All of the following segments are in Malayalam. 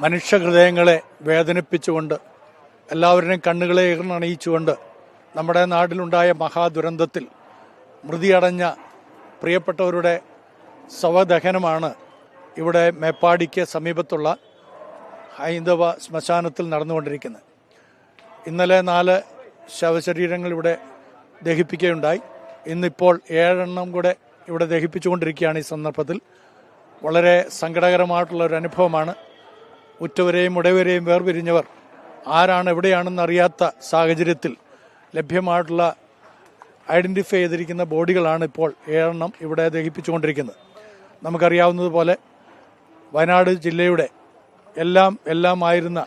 മനുഷ്യഹൃദയങ്ങളെ വേദനിപ്പിച്ചുകൊണ്ട് എല്ലാവരുടെയും കണ്ണുകളെ ഈർന്നണിയിച്ചുകൊണ്ട് നമ്മുടെ നാട്ടിലുണ്ടായ മഹാദുരന്തത്തിൽ മൃതിയടഞ്ഞ പ്രിയപ്പെട്ടവരുടെ ശവദഹനമാണ് ഇവിടെ മേപ്പാടിക്ക് സമീപത്തുള്ള ഹൈന്ദവ ശ്മശാനത്തിൽ നടന്നുകൊണ്ടിരിക്കുന്നത്. ഇന്നലെ 4 ശവശരീരങ്ങൾ ഇവിടെ ദഹിപ്പിക്കുകയുണ്ടായി. ഇന്നിപ്പോൾ 7 കൂടെ ഇവിടെ ദഹിപ്പിച്ചുകൊണ്ടിരിക്കുകയാണ്. ഈ സന്ദർഭത്തിൽ വളരെ സങ്കടകരമായിട്ടുള്ള ഒരു അനുഭവമാണ്. ഉറ്റവരെയും ഉടയവരെയും വേർപിരിഞ്ഞവർ ആരാണ് എവിടെയാണെന്ന് അറിയാത്ത സാഹചര്യത്തിൽ ലഭ്യമായിട്ടുള്ള ഐഡൻറ്റിഫൈ ചെയ്തിരിക്കുന്ന ബോഡികളാണ് ഇപ്പോൾ 7 ഇവിടെ ദഹിപ്പിച്ചുകൊണ്ടിരിക്കുന്നത്. നമുക്കറിയാവുന്നതുപോലെ വയനാട് ജില്ലയുടെ എല്ലാമായിരുന്ന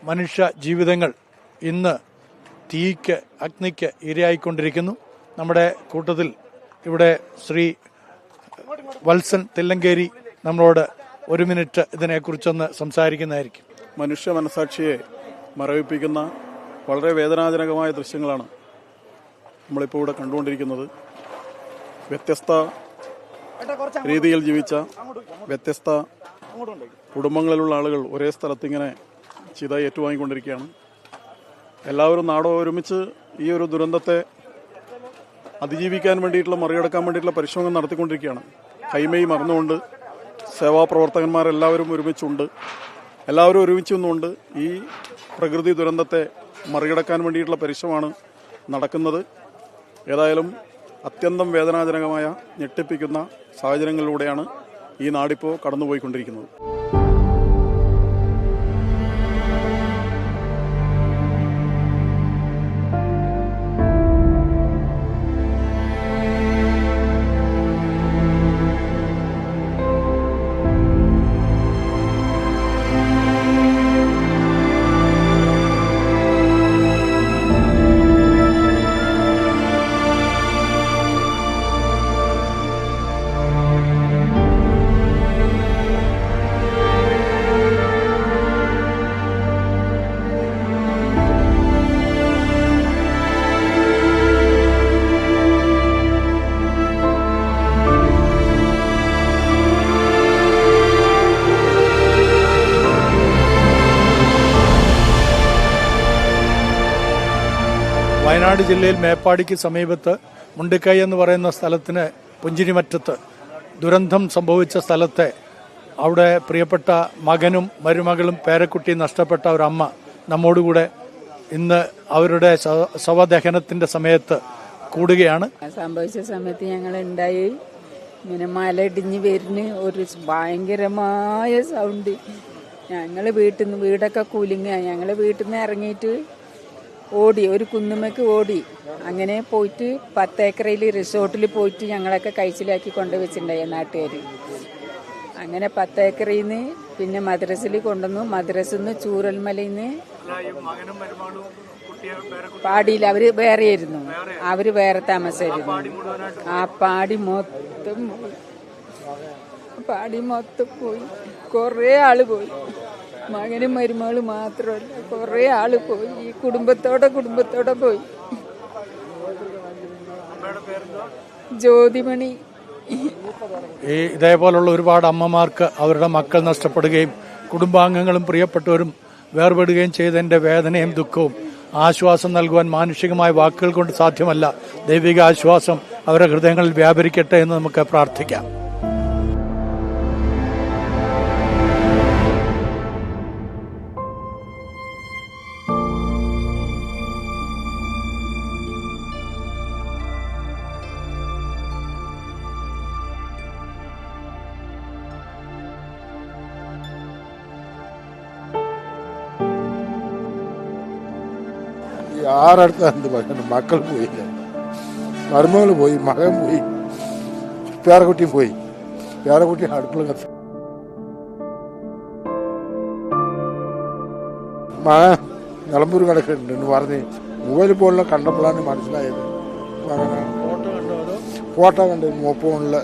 മനുഷ്യ ജീവിതങ്ങൾ ഇന്ന് തീയ്ക്ക് അഗ്നിക്ക് ഇരയായിക്കൊണ്ടിരിക്കുന്നു. നമ്മുടെ കൂട്ടത്തിൽ ഇവിടെ ശ്രീ വത്സൻ തില്ലങ്കേരി നമ്മളോട് 1 മിനിറ്റ് ഇതിനെക്കുറിച്ചൊന്ന് സംസാരിക്കുന്നതായിരിക്കും. മനുഷ്യ മനസാക്ഷിയെ മരവിപ്പിക്കുന്ന വളരെ വേദനാജനകമായ ദൃശ്യങ്ങളാണ് നമ്മളിപ്പോൾ ഇവിടെ കണ്ടുകൊണ്ടിരിക്കുന്നത്. വ്യത്യസ്ത രീതിയിൽ ജീവിച്ച വ്യത്യസ്ത കുടുംബങ്ങളിലുള്ള ആളുകൾ ഒരേ സ്ഥലത്തിങ്ങനെ ചിത ഏറ്റുവാങ്ങിക്കൊണ്ടിരിക്കുകയാണ്. എല്ലാവരും ഒരുമിച്ച് ഈ ഒരു ദുരന്തത്തെ അതിജീവിക്കാൻ വേണ്ടിയിട്ടുള്ള മറികടക്കാൻ വേണ്ടിയിട്ടുള്ള പരിശ്രമം നടത്തിക്കൊണ്ടിരിക്കുകയാണ്. കൈമേയി മറന്നുകൊണ്ട് സേവാപ്രവർത്തകന്മാരെല്ലാവരും എല്ലാവരും ഒരുമിച്ച് നിന്നുകൊണ്ട് ഈ പ്രകൃതി ദുരന്തത്തെ മറികടക്കാൻ വേണ്ടിയിട്ടുള്ള പരിശ്രമമാണ് നടക്കുന്നത്. ഏതായാലും അത്യന്തം വേദനാജനകമായ ഞെട്ടിപ്പിക്കുന്ന സാഹചര്യങ്ങളിലൂടെയാണ് ഈ നാടിപ്പോൾ കടന്നുപോയിക്കൊണ്ടിരിക്കുന്നത്. വയനാട് ജില്ലയിൽ മേപ്പാടിക്ക് സമീപത്ത് മുണ്ടിക്കൈ എന്ന് പറയുന്ന സ്ഥലത്തിന് പുഞ്ചിരിമറ്റത്ത് ദുരന്തം സംഭവിച്ച സ്ഥലത്തെ അവിടെ പ്രിയപ്പെട്ട മകനും മരുമകളും പേരക്കുട്ടിയും നഷ്ടപ്പെട്ട ഒരമ്മ നമ്മോടുകൂടെ ഇന്ന് അവരുടെ ശവദഹനത്തിന്റെ സമയത്ത് കൂടുകയാണ്. സംഭവിച്ച സമയത്ത് ഞങ്ങൾ ഉണ്ടായി. ഇങ്ങനെ മലയിടിഞ്ഞ് വരുന്ന ഒരു ഭയങ്കരമായ സൗണ്ട്. ഞങ്ങൾ വീടൊക്കെ കൂലിങ്ങ. ഞങ്ങൾ വീട്ടിൽ നിന്ന് ഇറങ്ങിയിട്ട് ഓടി, ഒരു കുന്നുമേക്ക് ഓടി. അങ്ങനെ പോയിട്ട് 10 ഏക്കറയിൽ റിസോർട്ടിൽ പോയിട്ട് ഞങ്ങളൊക്കെ കഴിച്ചിലാക്കി കൊണ്ടുവച്ചിട്ടുണ്ടായി നാട്ടുകാർ. അങ്ങനെ 10 ഏക്കറിൽ നിന്ന് പിന്നെ മദ്രസിൽ കൊണ്ടുവന്നു. മദ്രസിൽ നിന്ന് ചൂരൽമലയിൽ നിന്ന് പാടിയിൽ അവര് വേറെയായിരുന്നു. അവര് വേറെ താമസമായിരുന്നു. ആ പാടി മൊത്തം പോയി. കുറേ ആള് പോയി. മകനും മരുമകളും മാത്രമല്ല, കുറേ ആള് പോയി. ഈ കുടുംബത്തോടെ പോയി. ജ്യോതിമണി. ഇതേപോലുള്ള ഒരുപാട് അമ്മമാർക്ക് അവരുടെ മക്കൾ നഷ്ടപ്പെടുകയും കുടുംബാംഗങ്ങളും പ്രിയപ്പെട്ടവരും വേർപെടുകയും ചെയ്തതിന്റെ വേദനയും ദുഃഖവും ആശ്വാസം നൽകുവാൻ മാനുഷികമായ വാക്കുകൾ കൊണ്ട് സാധ്യമല്ല. ദൈവിക ആശ്വാസം അവരുടെ ഹൃദയങ്ങളിൽ വ്യാപരിക്കട്ടെ എന്ന് നമുക്ക് പ്രാർത്ഥിക്കാം. ആരടുത്ത എന്ത് പറയുന്നു? മക്കൾ പോയില്ല, മരുമകൾ പോയി, മകൻ പോയി, പേരക്കുട്ടിയും പോയി. പേരക്കുട്ടി അടുക്കള കത്തി. മകൻ നിലമ്പൂർ കിടക്കുന്നുണ്ട് എന്ന് പറഞ്ഞ് മൊബൈൽ ഫോണിൽ കണ്ടപ്പോഴാണ് മനസ്സിലായത്. ഫോട്ടോ കണ്ട് ഫോണില്